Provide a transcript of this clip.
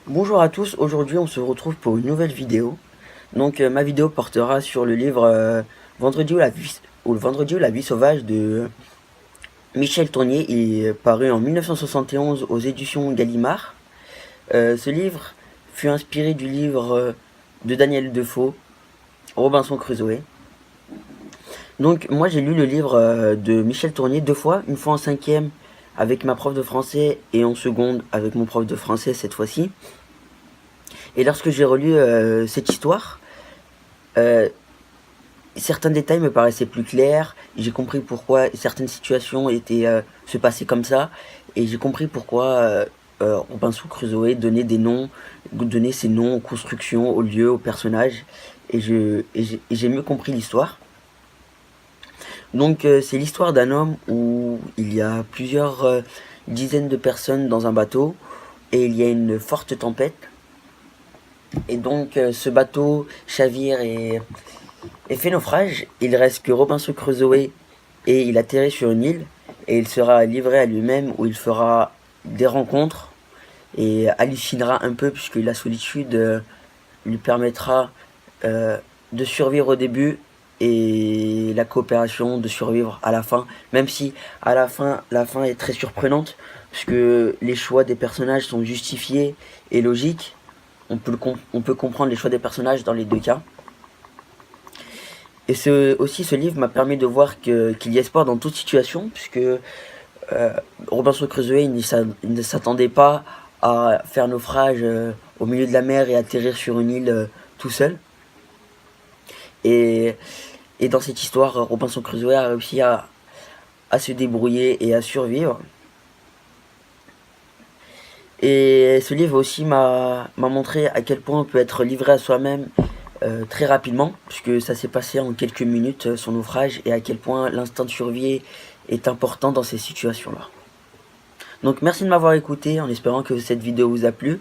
Bonjour à tous, aujourd'hui on se retrouve pour une nouvelle vidéo. Ma vidéo portera sur le livre Vendredi ou la vie sauvage de Michel Tournier. Il est paru en 1971 aux éditions Gallimard. Ce livre fut inspiré du livre de Daniel Defoe, Robinson Crusoe. Donc moi j'ai lu le livre de Michel Tournier deux fois, une fois en cinquième avec ma prof de français et en seconde avec mon prof de français cette fois-ci. Et lorsque j'ai relu cette histoire, euh, certains détails me paraissaient plus clairs. J'ai compris pourquoi certaines situations se passaient comme ça, et j'ai compris pourquoi Robinson Crusoe donnait ses noms aux constructions, aux lieux, aux personnages, et j'ai mieux compris l'histoire. C'est l'histoire d'un homme où il y a plusieurs dizaines de personnes dans un bateau, et il y a une forte tempête. Ce bateau chavire et fait naufrage. Il reste que Robinson Crusoe, et il atterrit sur une île et il sera livré à lui-même, où il fera des rencontres et hallucinera un peu, puisque la solitude lui permettra de survivre au début et la coopération de survivre à la fin, même si à la fin est très surprenante, puisque les choix des personnages sont justifiés et logiques. On peut comprendre les choix des personnages dans les deux cas. Et ce livre m'a permis de voir qu'il y a espoir dans toute situation, puisque Robinson Crusoe il ne s'attendait pas à faire naufrage au milieu de la mer et atterrir sur une île tout seul. Et, et dans cette histoire, Robinson Crusoe a réussi à se débrouiller et à survivre. Et ce livre aussi m'a montré à quel point on peut être livré à soi-même très rapidement, puisque ça s'est passé en quelques minutes, son naufrage, et à quel point l'instinct de survie est important dans ces situations-là. Donc merci de m'avoir écouté, en espérant que cette vidéo vous a plu.